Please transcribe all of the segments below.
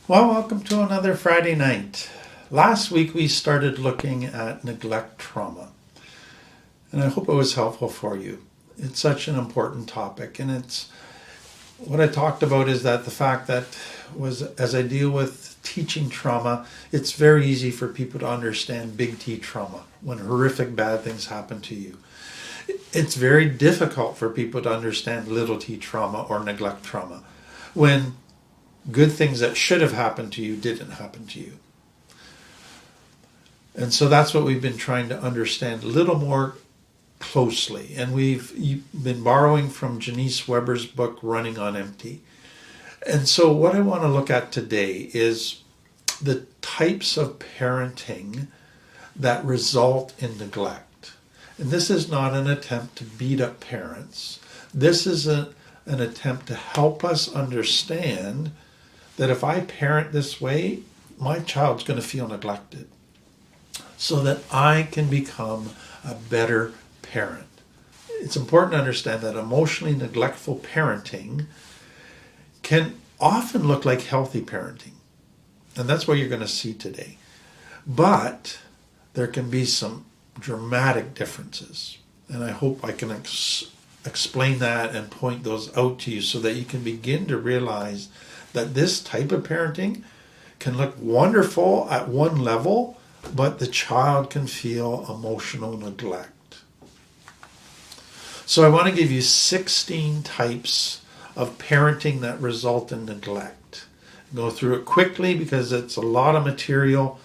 Well, welcome to another Friday night. Last week we started looking at neglect trauma, and I hope it was helpful for you. It's such an important topic, and it's what I talked about is that the fact that as I deal with teaching trauma, it's very easy for people to understand big T trauma when horrific bad things happen to you. It's very difficult for people to understand little t trauma or neglect trauma when good things that should have happened to you didn't happen to you. And so that's what we've been trying to understand a little more closely. And we've been borrowing from Janice Weber's book, Running on Empty. And so what I want to look at today is the types of parenting that result in neglect. And this is not an attempt to beat up parents. This is an attempt to help us understand that if I parent this way, my child's going to feel neglected so that I can become a better parent. It's important to understand that emotionally neglectful parenting can often look like healthy parenting. And that's what you're going to see today. But there can be some dramatic differences. And I hope I can explain that and point those out to you so that you can begin to realize that this type of parenting can look wonderful at one level, but the child can feel emotional neglect. So I want to give you 16 types of parenting that result in neglect. Go through it quickly because it's a lot of material.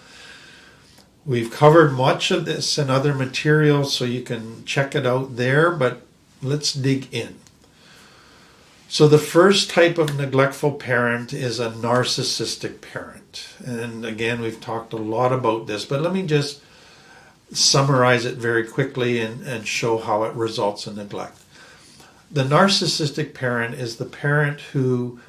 We've covered much of this in other materials, so you can check it out there, but let's dig in. So the first type of neglectful parent is a narcissistic parent. And again, we've talked a lot about this, but let me just summarize it very quickly and show how it results in neglect. The narcissistic parent is the parent who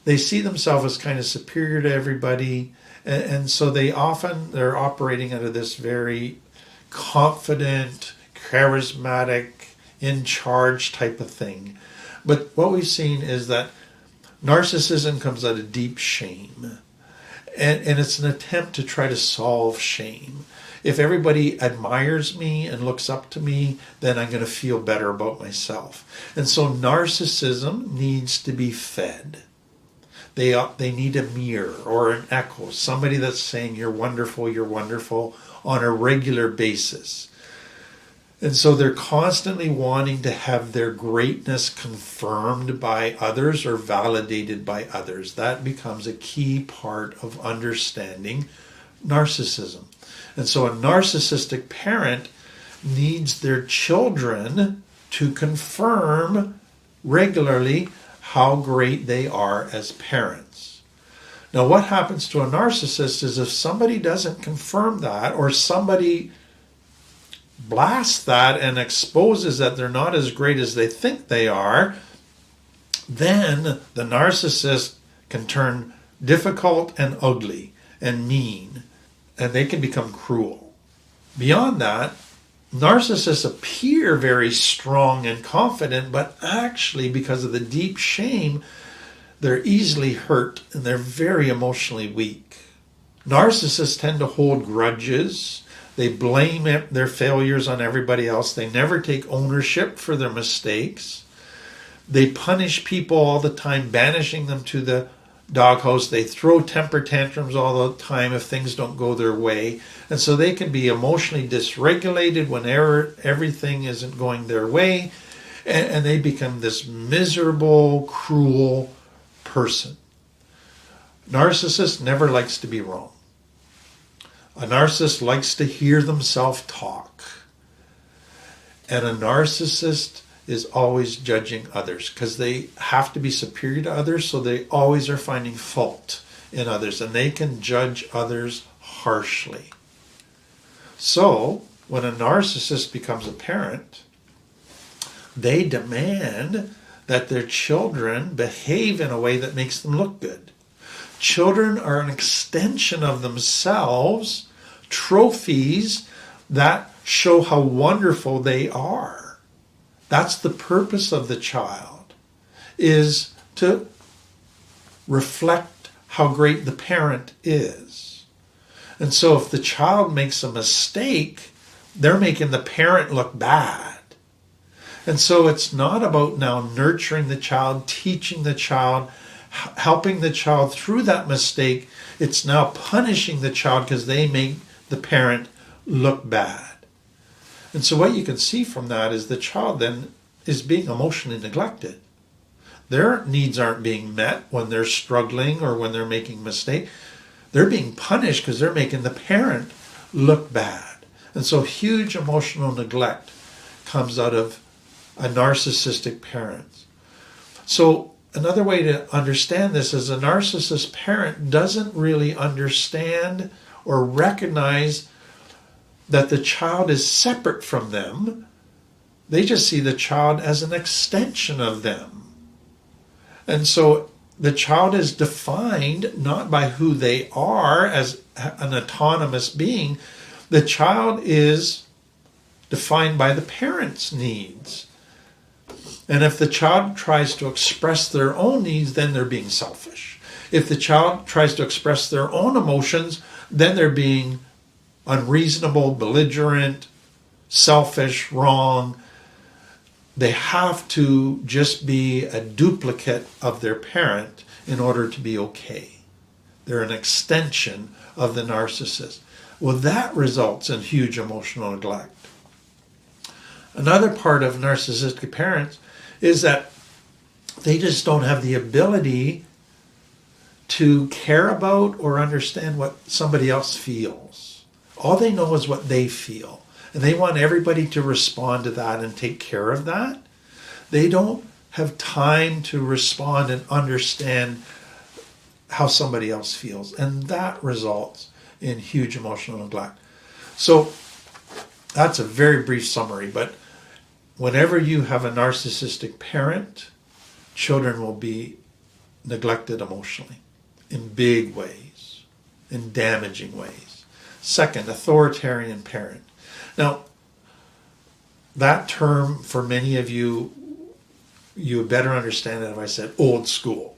they see themselves as kind of superior to everybody, and so they're operating out of this very confident, charismatic, in charge type of thing. But what we've seen is that narcissism comes out of deep shame. And it's an attempt to try to solve shame. If everybody admires me and looks up to me, then I'm going to feel better about myself. And so narcissism needs to be fed. They need a mirror or an echo, somebody that's saying you're wonderful on a regular basis. And so they're constantly wanting to have their greatness confirmed by others or validated by others. That becomes a key part of understanding narcissism. And so a narcissistic parent needs their children to confirm regularly how great they are as parents. Now, what happens to a narcissist is if somebody doesn't confirm that, or somebody blasts that and exposes that they're not as great as they think they are, then the narcissist can turn difficult and ugly and mean, and they can become cruel. Beyond that, narcissists appear very strong and confident, but actually, because of the deep shame, they're easily hurt and they're very emotionally weak. Narcissists tend to hold grudges. They blame their failures on everybody else. They never take ownership for their mistakes. They punish people all the time, banishing them to the doghouse. They throw temper tantrums all the time if things don't go their way. And so they can be emotionally dysregulated whenever everything isn't going their way. And they become this miserable, cruel person. Narcissist never likes to be wrong. A narcissist likes to hear themselves talk. And a narcissist is always judging others because they have to be superior to others, so they always are finding fault in others, and they can judge others harshly. So, when a narcissist becomes a parent, they demand that their children behave in a way that makes them look good. Children are an extension of themselves, trophies that show how wonderful they are. That's the purpose of the child, is to reflect how great the parent is. And so if the child makes a mistake, they're making the parent look bad. And so it's not about now nurturing the child, teaching the child, helping the child through that mistake. It's now punishing the child because they make the parent look bad. And so what you can see from that is the child then is being emotionally neglected. Their needs aren't being met when they're struggling or when they're making mistakes. They're being punished because they're making the parent look bad. And so huge emotional neglect comes out of a narcissistic parent. So another way to understand this is a narcissist parent doesn't really understand or recognize that the child is separate from them. They just see the child as an extension of them. And so the child is defined not by who they are as an autonomous being. The child is defined by the parent's needs. And if the child tries to express their own needs, then they're being selfish. If the child tries to express their own emotions, then they're being unreasonable, belligerent, selfish, wrong. They have to just be a duplicate of their parent in order to be okay. They're an extension of the narcissist. Well, that results in huge emotional neglect. Another part of narcissistic parents is that they just don't have the ability to care about or understand what somebody else feels. All they know is what they feel. And they want everybody to respond to that and take care of that. They don't have time to respond and understand how somebody else feels. And that results in huge emotional neglect. So that's a very brief summary, but whenever you have a narcissistic parent, children will be neglected emotionally in big ways, in damaging ways. Second, authoritarian parent. Now, that term for many of you, you would better understand it if I said old school.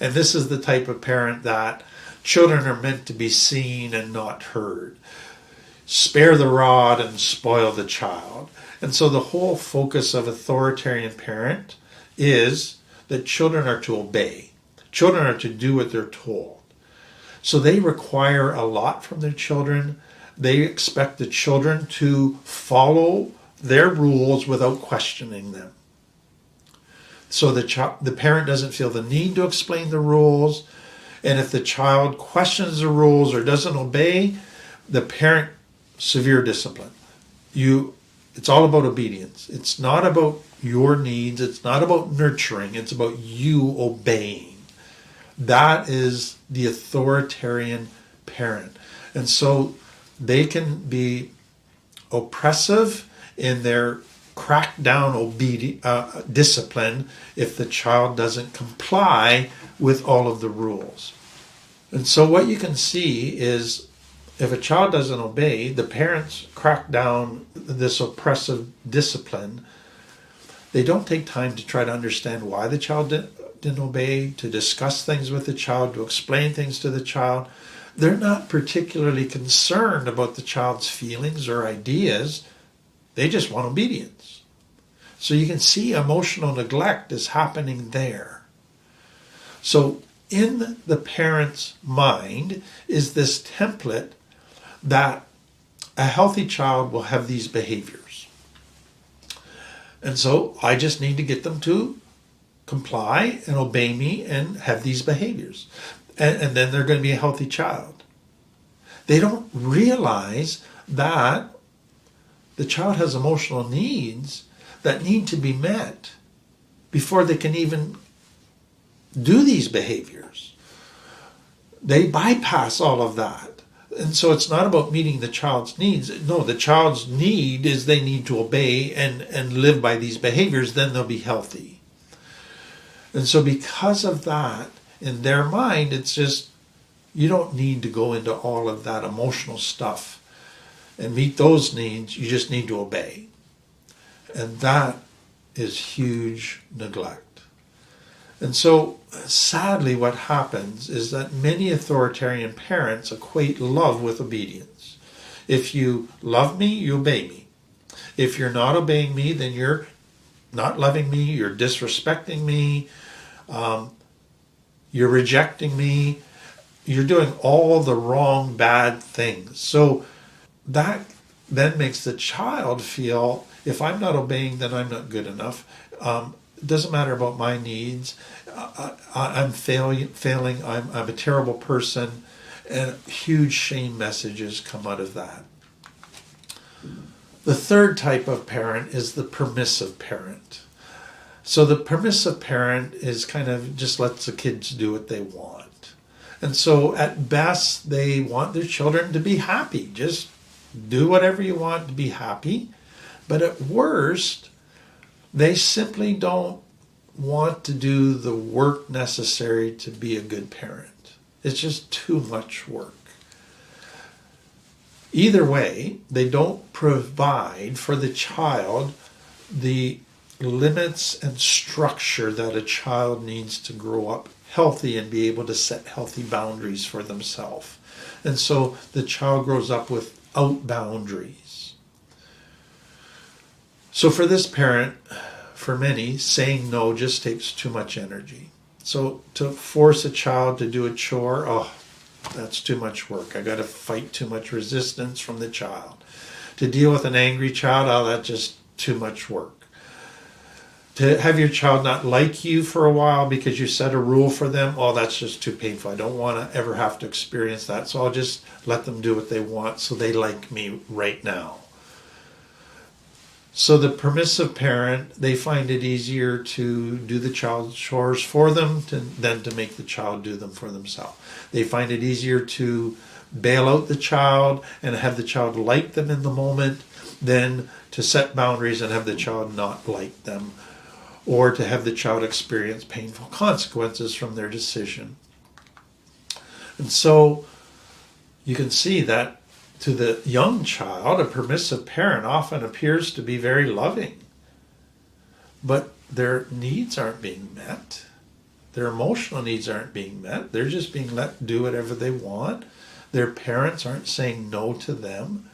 And this is the type of parent that children are meant to be seen and not heard. Spare the rod and spoil the child. And so the whole focus of authoritarian parent is that children are to obey. Children are to do what they're told. So they require a lot from their children. They expect the children to follow their rules without questioning them. So the parent doesn't feel the need to explain the rules. And if the child questions the rules or doesn't obey, the parent, severe discipline. It's all about obedience. It's not about your needs. It's not about nurturing. It's about you obeying. That is the authoritarian parent. And so they can be oppressive in their crackdown discipline if the child doesn't comply with all of the rules. And so what you can see is if a child doesn't obey, the parents crack down this oppressive discipline. They don't take time to try to understand why the child didn't obey, to discuss things with the child, to explain things to the child. They're not particularly concerned about the child's feelings or ideas. They just want obedience. So you can see emotional neglect is happening there. So in the parent's mind is this template that a healthy child will have these behaviors. And so I just need to get them to comply and obey me and have these behaviors. And then they're going to be a healthy child. They don't realize that the child has emotional needs that need to be met before they can even do these behaviors. They bypass all of that. And so it's not about meeting the child's needs. No, the child's need is they need to obey and live by these behaviors, then they'll be healthy. And so because of that, in their mind, it's just, you don't need to go into all of that emotional stuff and meet those needs. You just need to obey. And that is huge neglect. And so, sadly, what happens is that many authoritarian parents equate love with obedience. If you love me, you obey me. If you're not obeying me, then you're not loving me, you're disrespecting me, you're rejecting me, you're doing all the wrong, bad things. So that then makes the child feel, if I'm not obeying, then I'm not good enough. It doesn't matter about my needs. I'm failing. I'm a terrible person. And huge shame messages come out of that. The third type of parent is the permissive parent. So the permissive parent is kind of just lets the kids do what they want. And so at best, they want their children to be happy. Just do whatever you want to be happy. But at worst, they simply don't want to do the work necessary to be a good parent. It's just too much work. Either way, they don't provide for the child the limits and structure that a child needs to grow up healthy and be able to set healthy boundaries for themselves. And so the child grows up without boundaries. So for this parent, for many, saying no just takes too much energy. So to force a child to do a chore, that's too much work. I got to fight too much resistance from the child. To deal with an angry child, that's just too much work. To have your child not like you for a while because you set a rule for them, that's just too painful. I don't want to ever have to experience that, so I'll just let them do what they want so they like me right now. So the permissive parent, they find it easier to do the child's chores for them than to make the child do them for themselves. They find it easier to bail out the child and have the child like them in the moment than to set boundaries and have the child not like them, or to have the child experience painful consequences from their decision. And so you can see that to the young child, a permissive parent often appears to be very loving, but their needs aren't being met. Their emotional needs aren't being met. They're just being let do whatever they want. Their parents aren't saying no to them.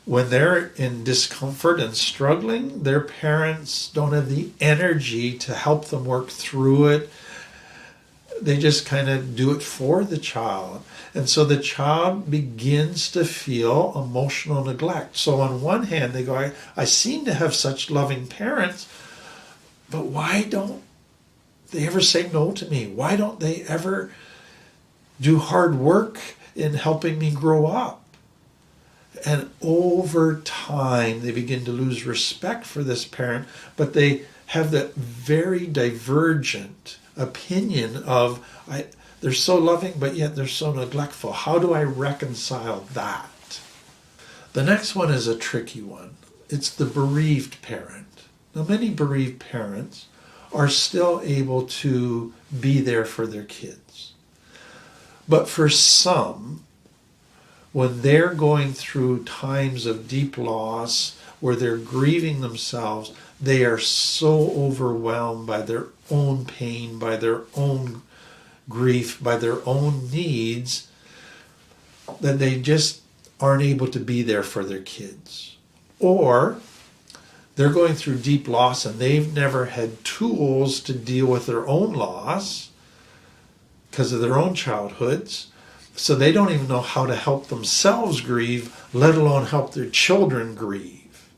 When they're in discomfort and struggling, their parents don't have the energy to help them work through it. They just kind of do it for the child. And so the child begins to feel emotional neglect. So on one hand, they go, I seem to have such loving parents, but why don't they ever say no to me? Why don't they ever do hard work in helping me grow up? And over time, they begin to lose respect for this parent, but they have that very divergent opinion of, they're so loving, but yet they're so neglectful. How do I reconcile that? The next one is a tricky one. It's the bereaved parent. Now, many bereaved parents are still able to be there for their kids. But for some, when they're going through times of deep loss, where they're grieving themselves, they are so overwhelmed by their own pain, by their own grief, by their own needs, that they just aren't able to be there for their kids. Or they're going through deep loss and they've never had tools to deal with their own loss because of their own childhoods. So they don't even know how to help themselves grieve, let alone help their children grieve.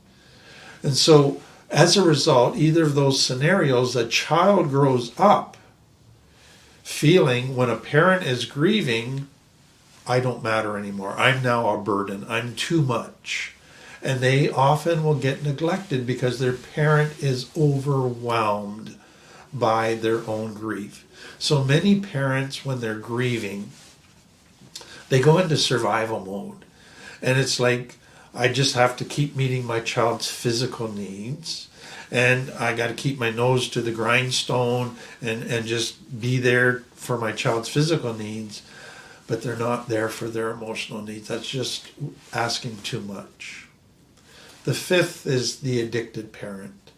And so as a result, either of those scenarios, a child grows up feeling when a parent is grieving, I don't matter anymore. I'm now a burden. I'm too much. And they often will get neglected because their parent is overwhelmed by their own grief. So many parents, when they're grieving, they go into survival mode. And it's like, I just have to keep meeting my child's physical needs. And I got to keep my nose to the grindstone and just be there for my child's physical needs. But they're not there for their emotional needs. That's just asking too much. The fifth is the addicted parent.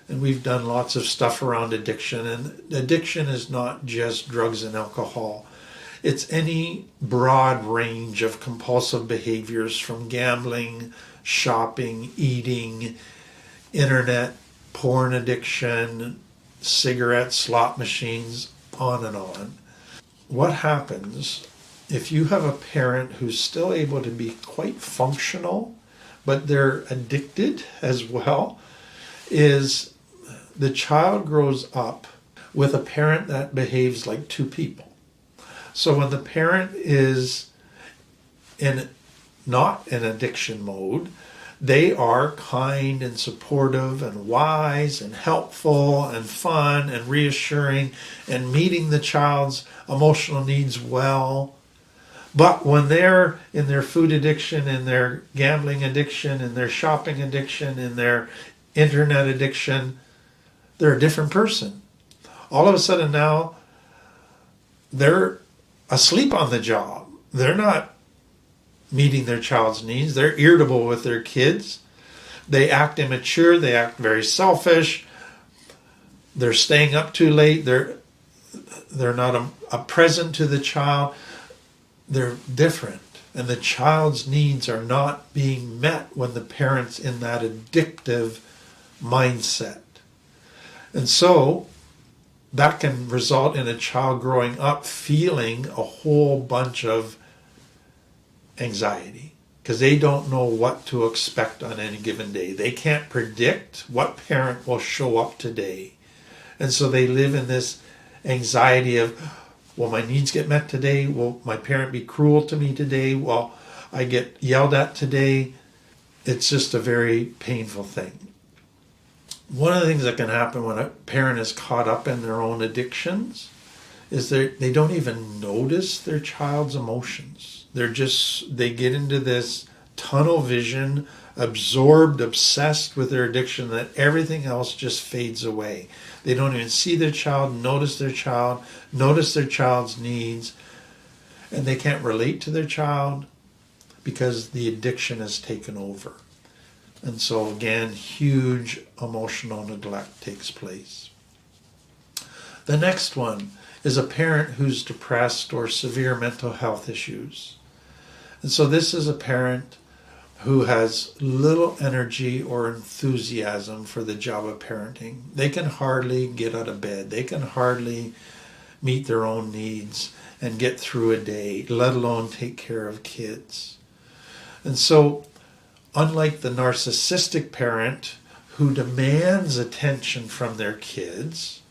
And we've done lots of stuff around addiction. And addiction is not just drugs and alcohol. It's any broad range of compulsive behaviors, from gambling, shopping, eating, internet, porn addiction, cigarettes, slot machines, on and on. What happens if you have a parent who's still able to be quite functional, but they're addicted as well, is the child grows up with a parent that behaves like two people. So when the parent is not in addiction mode, they are kind and supportive and wise and helpful and fun and reassuring and meeting the child's emotional needs well. But when they're in their food addiction, in their gambling addiction, in their shopping addiction, in their internet addiction, they're a different person. All of a sudden now, they're asleep on the job. They're not meeting their child's needs. They're irritable with their kids. They act immature. They act very selfish. They're staying up too late. They're not a present to the child. They're different. And the child's needs are not being met when the parent's in that addictive mindset. And so that can result in a child growing up feeling a whole bunch of anxiety because they don't know what to expect on any given day. They can't predict what parent will show up today. And so they live in this anxiety of, will my needs get met today? Will my parent be cruel to me today? Will I get yelled at today? It's just a very painful thing. One of the things that can happen when a parent is caught up in their own addictions is they don't even notice their child's emotions. They get into this tunnel vision, absorbed, obsessed with their addiction, that everything else just fades away. They don't even see their child, notice their child's needs, and they can't relate to their child because the addiction has taken over. And so again, huge emotional neglect takes place. The next one is a parent who's depressed or severe mental health issues. And so this is a parent who has little energy or enthusiasm for the job of parenting. They can hardly get out of bed. They can hardly meet their own needs and get through a day, let alone take care of kids. And so, unlike the narcissistic parent who demands attention from their kids,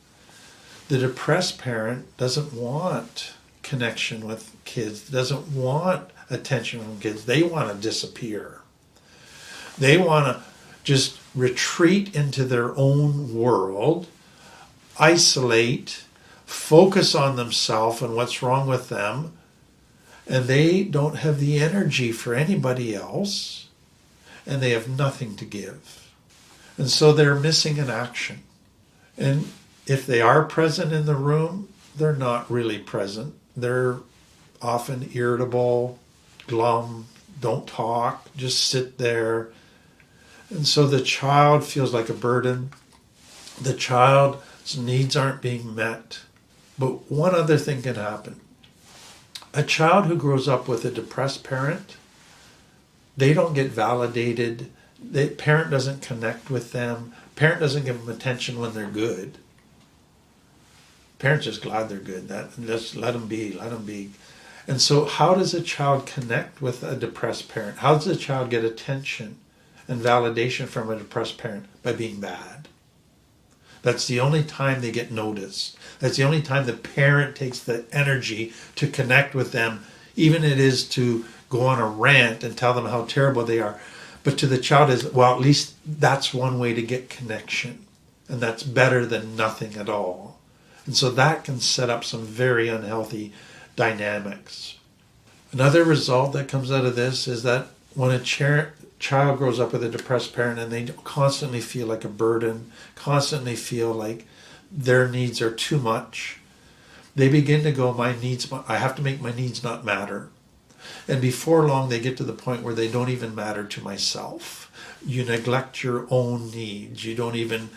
the depressed parent doesn't want connection with kids, doesn't want attention from kids. They want to disappear. They want to just retreat into their own world, isolate, focus on themselves and what's wrong with them, and they don't have the energy for anybody else, and they have nothing to give. And so they're missing an action. And if they are present in the room, they're not really present. They're often irritable, glum, don't talk, just sit there. And so the child feels like a burden. The child's needs aren't being met. But one other thing can happen. A child who grows up with a depressed parent, they don't get validated. The parent doesn't connect with them. Parent doesn't give them attention when they're good. Parent's just glad they're good. Just let them be. And so how does a child connect with a depressed parent? How does a child get attention and validation from a depressed parent? By being bad. That's the only time they get noticed. That's the only time the parent takes the energy to connect with them, even it is to go on a rant and tell them how terrible they are. But to the child is, well, at least that's one way to get connection. And that's better than nothing at all. And so that can set up some very unhealthy dynamics. Another result that comes out of this is that when a child grows up with a depressed parent and they constantly feel like a burden, constantly feel like their needs are too much, they begin to go, I have to make my needs not matter. And before long, they get to the point where they don't even matter to myself. You neglect your own needs. You don't even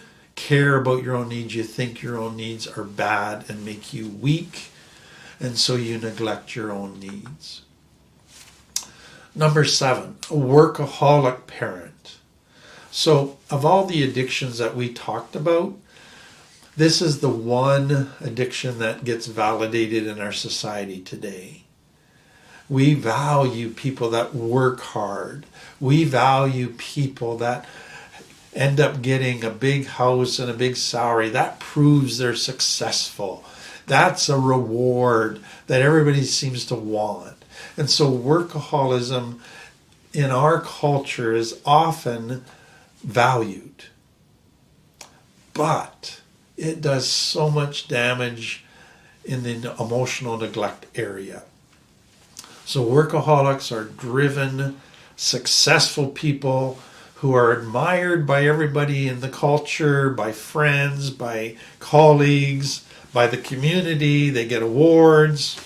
care about your own needs. You think your own needs are bad and make you weak, and so you neglect your own needs. Number 7, a workaholic parent. So of all the addictions that we talked about, this is the one addiction that gets validated in our society today. We value people that work hard. We value people that end up getting a big house and a big salary. That proves they're successful. That's a reward that everybody seems to want. And so workaholism in our culture is often valued. But it does so much damage in the emotional neglect area. So workaholics are driven, successful people who are admired by everybody in the culture, by friends, by colleagues, by the community. They get awards,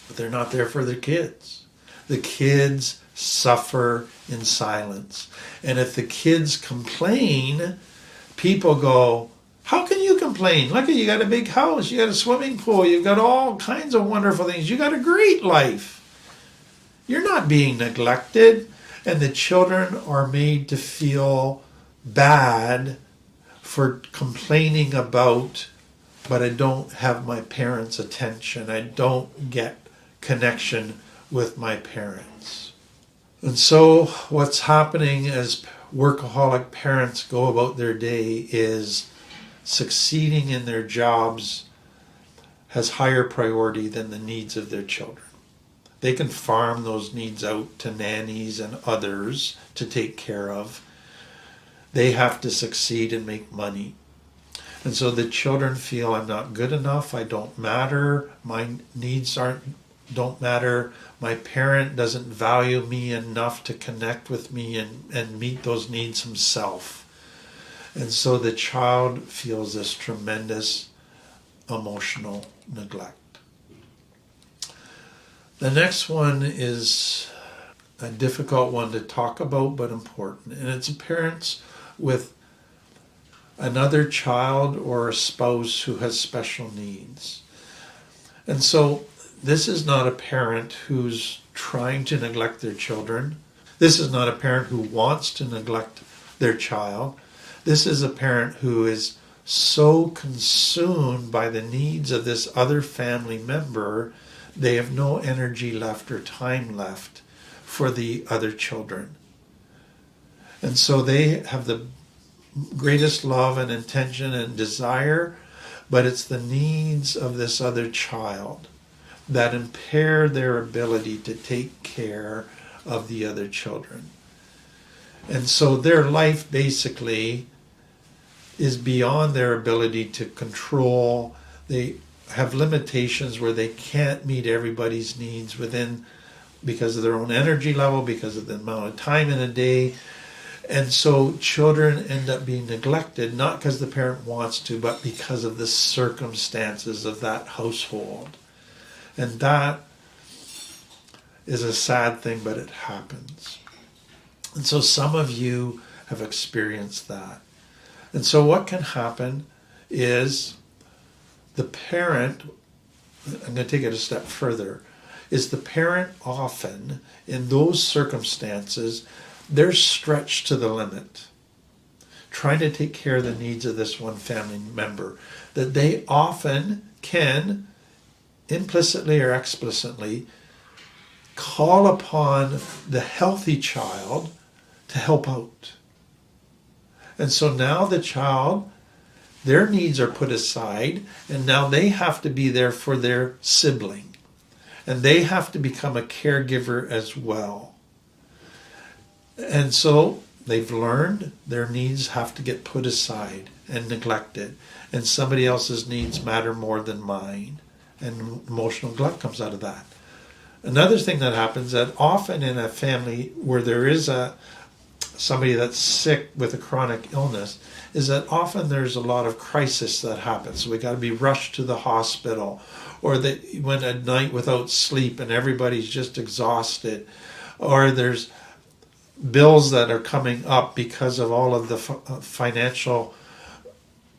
but they're not there for their kids. The kids suffer in silence. And if the kids complain, people go, how can you complain? Look, you got a big house, you got a swimming pool, you've got all kinds of wonderful things. You got a great life. You're not being neglected. And the children are made to feel bad for complaining about, but I don't have my parents' attention. I don't get connection with my parents. And so what's happening as workaholic parents go about their day is succeeding in their jobs has higher priority than the needs of their children. They can farm those needs out to nannies and others to take care of. They have to succeed and make money. And so the children feel I'm not good enough, I don't matter, my needs don't matter, my parent doesn't value me enough to connect with me and meet those needs himself. And so the child feels this tremendous emotional neglect. The next one is a difficult one to talk about, but important. And it's parents with another child or a spouse who has special needs. And so this is not a parent who's trying to neglect their children. This is not a parent who wants to neglect their child. This is a parent who is so consumed by the needs of this other family member, they have no energy left or time left for the other children. And so they have the greatest love and intention and desire, but it's the needs of this other child that impair their ability to take care of the other children. And so their life basically is beyond their ability to control. They have limitations where they can't meet everybody's needs within, because of their own energy level, because of the amount of time in a day. And so children end up being neglected, not because the parent wants to, but because of the circumstances of that household. And that is a sad thing, but it happens. And so some of you have experienced that. And so what can happen is the parent, I'm going to take it a step further, is the parent often, in those circumstances, they're stretched to the limit, trying to take care of the needs of this one family member, that they often can, implicitly or explicitly, call upon the healthy child to help out. And so now the child, their needs are put aside, and now they have to be there for their sibling. And they have to become a caregiver as well. And so they've learned their needs have to get put aside and neglected. And somebody else's needs matter more than mine. And emotional neglect comes out of that. Another thing that happens, that often in a family where there is somebody that's sick with a chronic illness, is that often there's a lot of crisis that happens. So we got to be rushed to the hospital, or they went a night without sleep and everybody's just exhausted, or there's bills that are coming up because of all of the financial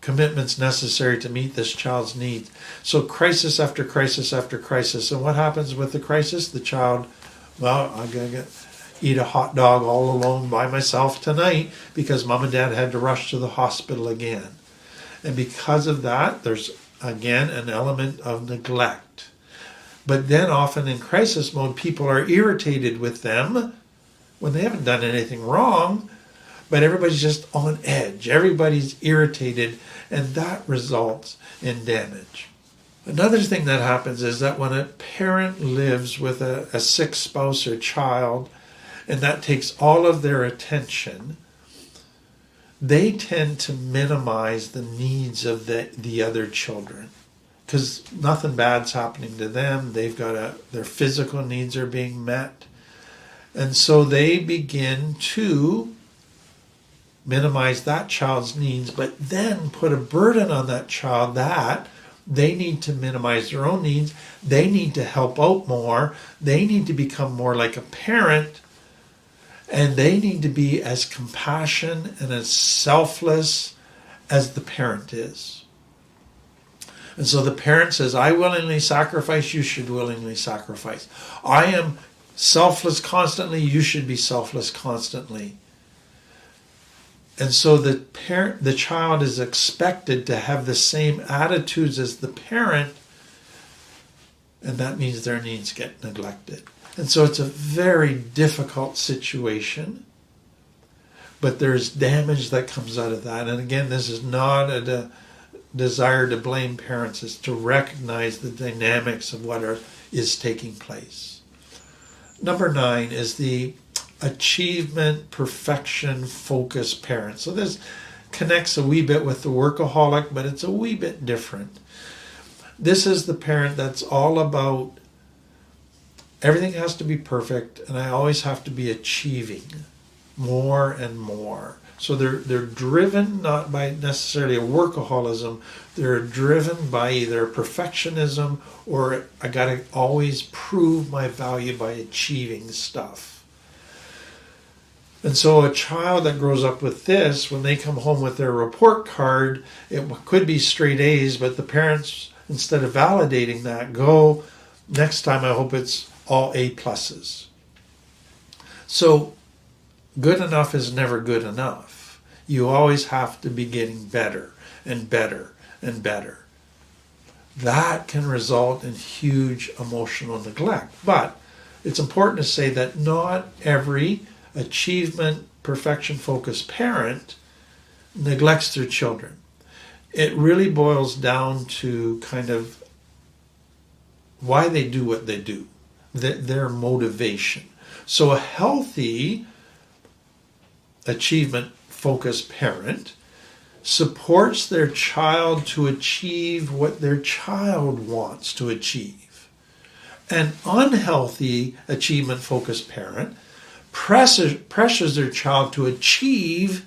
commitments necessary to meet this child's needs. So crisis after crisis after crisis. And what happens with the crisis? The child, well, I'm going to eat a hot dog all alone by myself tonight because mom and dad had to rush to the hospital again. And because of that, there's again an element of neglect. But then often in crisis mode, people are irritated with them when they haven't done anything wrong, but everybody's just on edge. Everybody's irritated, and that results in damage. Another thing that happens is that when a parent lives with a sick spouse or child, and that takes all of their attention, they tend to minimize the needs of the other children. Because nothing bad's happening to them. They've got their physical needs are being met. And so they begin to minimize that child's needs, but then put a burden on that child that they need to minimize their own needs. They need to help out more. They need to become more like a parent. And they need to be as compassionate and as selfless as the parent is. And so the parent says, I willingly sacrifice, you should willingly sacrifice. I am selfless constantly, you should be selfless constantly. And so the child is expected to have the same attitudes as the parent, and that means their needs get neglected. And so it's a very difficult situation, but there's damage that comes out of that. And again, this is not a desire to blame parents, it's to recognize the dynamics of what is taking place. Number 9 is the achievement, perfection, focused parent. So this connects a wee bit with the workaholic, but it's a wee bit different. This is the parent that's all about everything has to be perfect, and I always have to be achieving more and more. So they're driven not by necessarily a workaholism, they're driven by either perfectionism or I gotta always prove my value by achieving stuff. And so a child that grows up with this, when they come home with their report card, it could be straight A's, but the parents, instead of validating that, go, next time I hope it's all A pluses. So good enough is never good enough. You always have to be getting better and better and better. That can result in huge emotional neglect. But it's important to say that not every achievement, perfection-focused parent neglects their children. It really boils down to kind of why they do what they do, their motivation. So a healthy achievement-focused parent supports their child to achieve what their child wants to achieve. An unhealthy achievement-focused parent pressures their child to achieve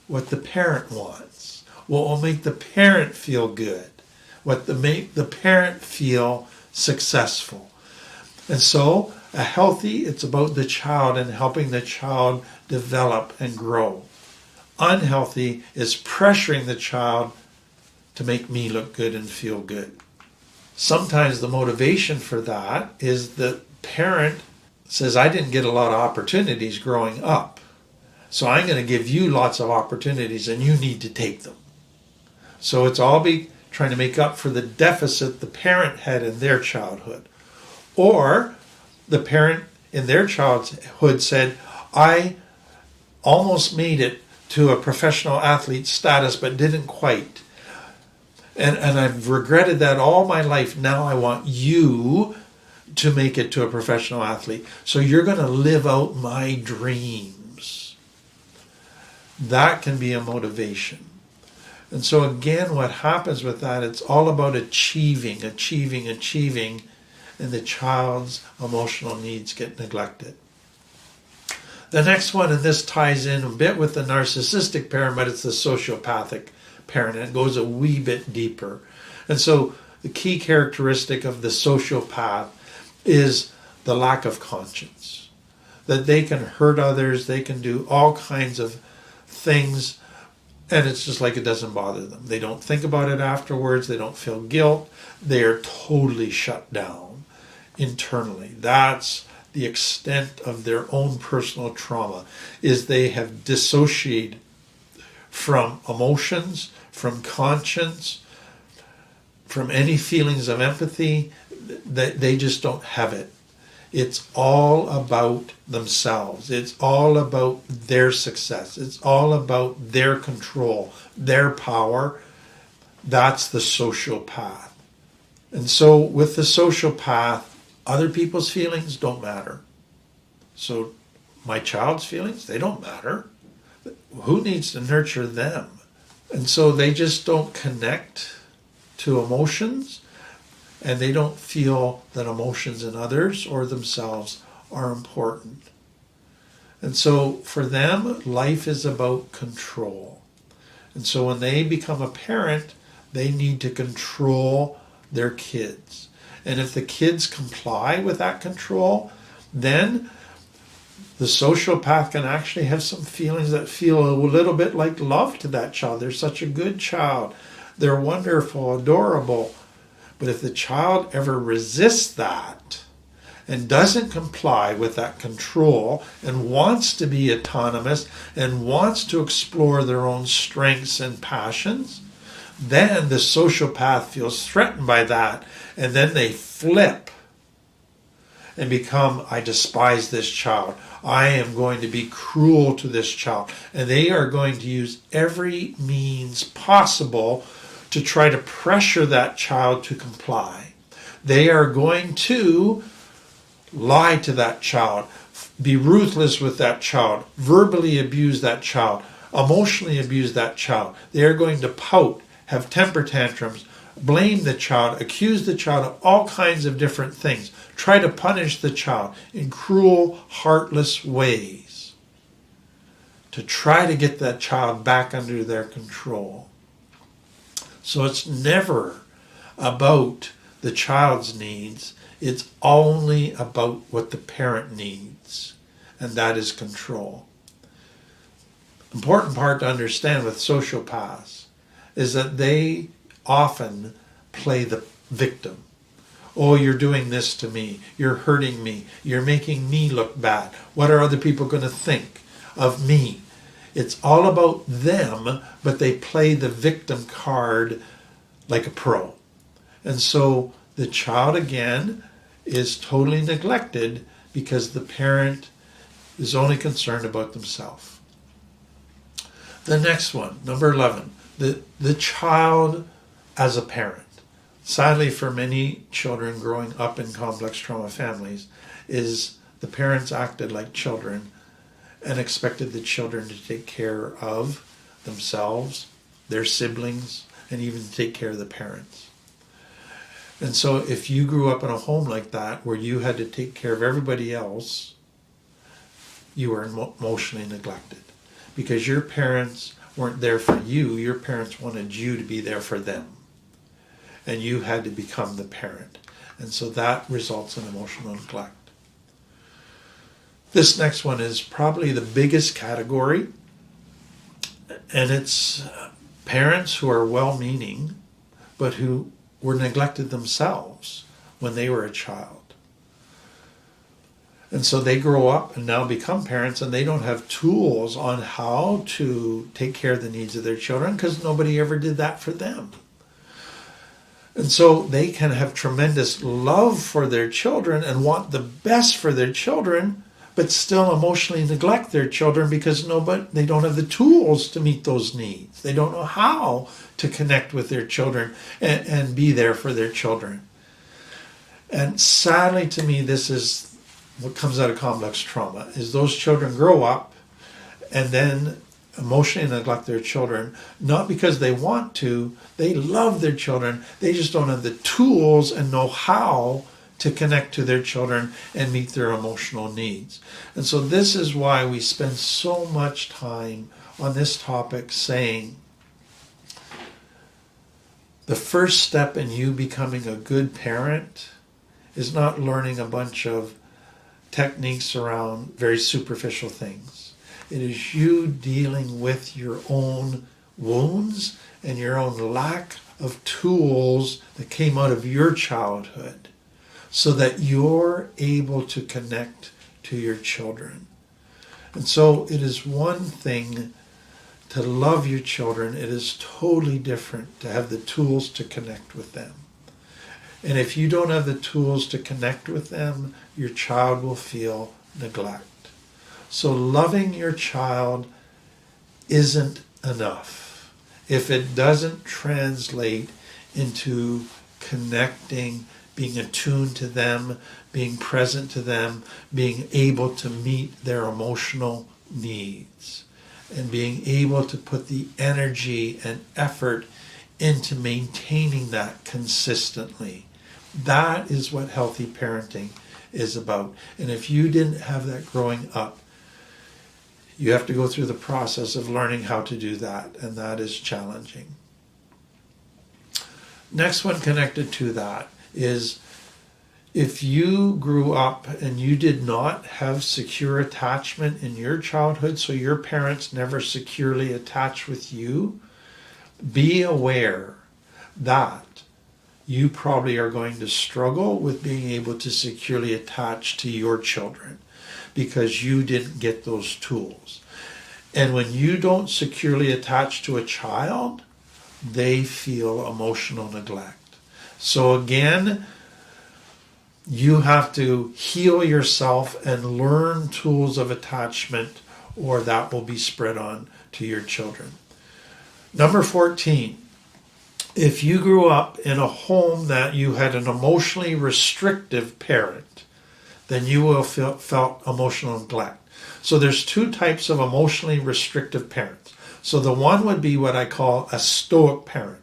what the parent wants, what will make the parent feel good, what will make the parent feel successful. And so it's about the child and helping the child develop and grow. Unhealthy is pressuring the child to make me look good and feel good. Sometimes the motivation for that is the parent says, I didn't get a lot of opportunities growing up, so I'm going to give you lots of opportunities and you need to take them. So it's all trying to make up for the deficit the parent had in their childhood. Or the parent in their childhood said, I almost made it to a professional athlete status but didn't quite. And I've regretted that all my life. Now I want you to make it to a professional athlete. So you're going to live out my dreams. That can be a motivation. And so again, what happens with that, it's all about achieving, and the child's emotional needs get neglected. The next one, and this ties in a bit with the narcissistic parent, but it's the sociopathic parent, and it goes a wee bit deeper. And so the key characteristic of the sociopath is the lack of conscience, that they can hurt others, they can do all kinds of things And it's just like it doesn't bother them. They don't think about it afterwards. They don't feel guilt. They are totally shut down internally. That's the extent of their own personal trauma, is they have dissociated from emotions, from conscience, from any feelings of empathy. They just don't have it. It's all about themselves. It's all about their success. It's all about their control, their power. That's the sociopath. And so with the sociopath, other people's feelings don't matter. So my child's feelings, they don't matter. Who needs to nurture them? And so they just don't connect to emotions, and they don't feel that emotions in others or themselves are important. And so for them, life is about control. And so when they become a parent, they need to control their kids. And if the kids comply with that control, then the sociopath can actually have some feelings that feel a little bit like love to that child. They're such a good child. They're wonderful, adorable. But if the child ever resists that and doesn't comply with that control and wants to be autonomous and wants to explore their own strengths and passions, then the sociopath feels threatened by that, and then they flip and become, I despise this child. I am going to be cruel to this child. And they are going to use every means possible to try to pressure that child to comply. They are going to lie to that child, be ruthless with that child, verbally abuse that child, emotionally abuse that child. They are going to pout, have temper tantrums, blame the child, accuse the child of all kinds of different things, try to punish the child in cruel, heartless ways to try to get that child back under their control. So it's never about the child's needs. It's only about what the parent needs, and that is control. Important part to understand with sociopaths is that they often play the victim. Oh, you're doing this to me. You're hurting me. You're making me look bad. What are other people going to think of me? It's all about them, but they play the victim card like a pro. And so the child, again, is totally neglected because the parent is only concerned about themselves. The next one, number 11, the child as a parent. Sadly, for many children growing up in complex trauma families, is the parents acted like children and expected the children to take care of themselves, their siblings, and even to take care of the parents. And so if you grew up in a home like that, where you had to take care of everybody else, you were emotionally neglected. Because your parents weren't there for you, your parents wanted you to be there for them. And you had to become the parent. And so that results in emotional neglect. This next one is probably the biggest category, and it's parents who are well-meaning, but who were neglected themselves when they were a child. And so they grow up and now become parents, and they don't have tools on how to take care of the needs of their children because nobody ever did that for them. And so they can have tremendous love for their children and want the best for their children, but still emotionally neglect their children because they don't have the tools to meet those needs. They don't know how to connect with their children and be there for their children. And sadly to me, this is what comes out of complex trauma, is those children grow up and then emotionally neglect their children, not because they want to. They love their children. They just don't have the tools and know how to connect to their children and meet their emotional needs. And so this is why we spend so much time on this topic, saying the first step in you becoming a good parent is not learning a bunch of techniques around very superficial things. It is you dealing with your own wounds and your own lack of tools that came out of your childhood, so that you're able to connect to your children. And so it is one thing to love your children. It is totally different to have the tools to connect with them. And if you don't have the tools to connect with them, your child will feel neglect. So loving your child isn't enough if it doesn't translate into connecting, being attuned to them, being present to them, being able to meet their emotional needs, and being able to put the energy and effort into maintaining that consistently. That is what healthy parenting is about. And if you didn't have that growing up, you have to go through the process of learning how to do that, and that is challenging. Next one connected to that is, if you grew up and you did not have secure attachment in your childhood, so your parents never securely attached with you, be aware that you probably are going to struggle with being able to securely attach to your children because you didn't get those tools. And when you don't securely attach to a child, they feel emotional neglect. So again, you have to heal yourself and learn tools of attachment, or that will be spread on to your children. Number 14, if you grew up in a home that you had an emotionally restrictive parent, then you will felt emotional neglect. So there's two types of emotionally restrictive parents. So the one would be what I call a stoic parent.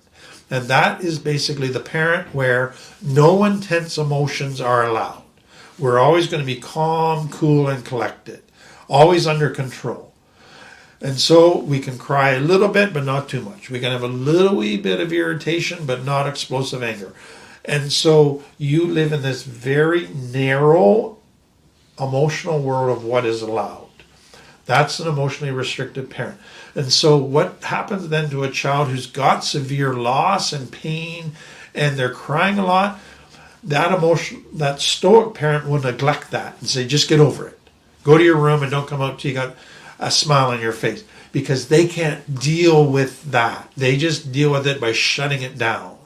And that is basically the parent where no intense emotions are allowed. We're always going to be calm, cool, and collected, always under control. And so we can cry a little bit, but not too much. We can have a little wee bit of irritation, but not explosive anger. And so you live in this very narrow emotional world of what is allowed. That's an emotionally restricted parent. And so what happens then to a child who's got severe loss and pain and they're crying a lot, that stoic parent will neglect that and say, just get over it. Go to your room and don't come out till you got a smile on your face, because they can't deal with that. They just deal with it by shutting it down.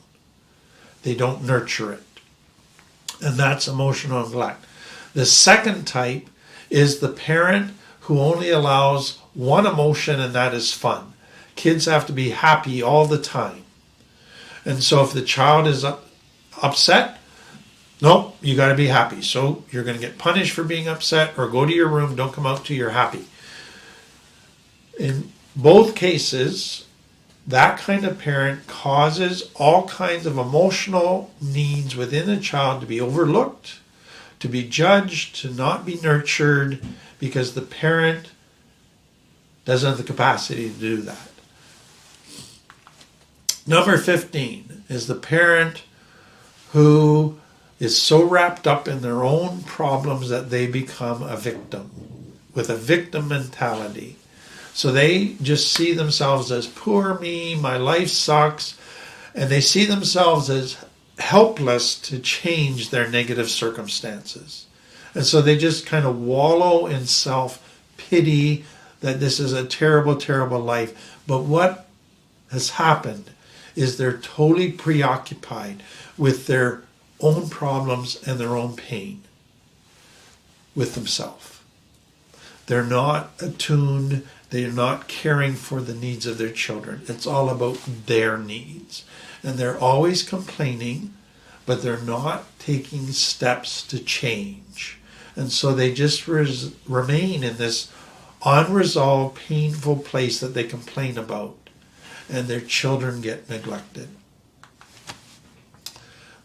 They don't nurture it. And that's emotional neglect. The second type is the parent who only allows one emotion, and that is fun. Kids have to be happy all the time. And so if the child is upset, nope, you got to be happy. So you're going to get punished for being upset, or go to your room, don't come out till you're happy. In both cases, that kind of parent causes all kinds of emotional needs within a child to be overlooked, to be judged, to not be nurtured, because the parent doesn't have the capacity to do that. Number 15 is the parent who is so wrapped up in their own problems that they become a victim, with a victim mentality. So they just see themselves as, poor me, my life sucks, and they see themselves as helpless to change their negative circumstances. And so they just kind of wallow in self-pity that this is a terrible, terrible life. But what has happened is they're totally preoccupied with their own problems and their own pain with themselves. They're not attuned. They're not caring for the needs of their children. It's all about their needs. And they're always complaining, but they're not taking steps to change. And so they just remain in this unresolved, painful place that they complain about. And their children get neglected.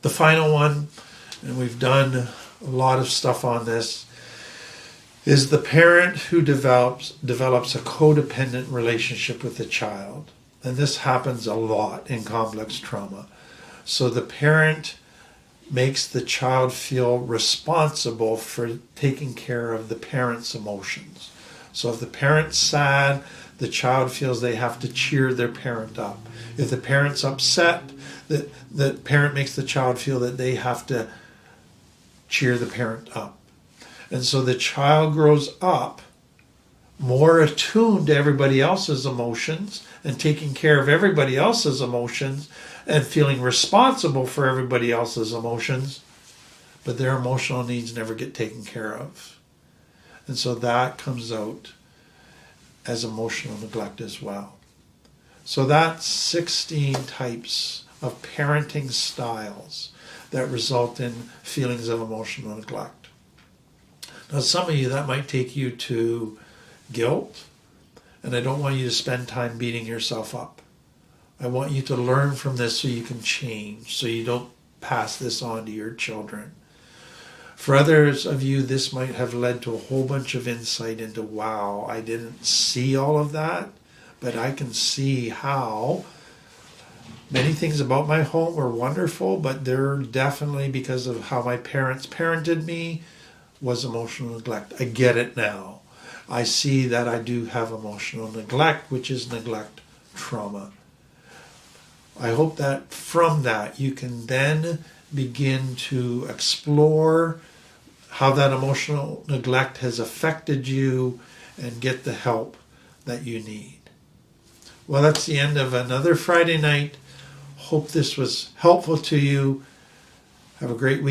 The final one, and we've done a lot of stuff on this, is the parent who develops a codependent relationship with the child. And this happens a lot in complex trauma. So the parent makes the child feel responsible for taking care of the parent's emotions. So if the parent's sad, the child feels they have to cheer their parent up. If the parent's upset, the parent makes the child feel that they have to cheer the parent up. And so the child grows up more attuned to everybody else's emotions and taking care of everybody else's emotions and feeling responsible for everybody else's emotions, but their emotional needs never get taken care of. And so that comes out as emotional neglect as well. So that's 16 types of parenting styles that result in feelings of emotional neglect. Now, some of you, that might take you to guilt, and I don't want you to spend time beating yourself up. I want you to learn from this so you can change, so you don't pass this on to your children. For others of you, this might have led to a whole bunch of insight into, wow, I didn't see all of that, but I can see how many things about my home were wonderful, but they're definitely because of how my parents parented me was emotional neglect. I get it now. I see that I do have emotional neglect, which is neglect trauma. I hope that from that you can then begin to explore how that emotional neglect has affected you and get the help that you need. Well, that's the end of another Friday night. Hope this was helpful to you. Have a great week.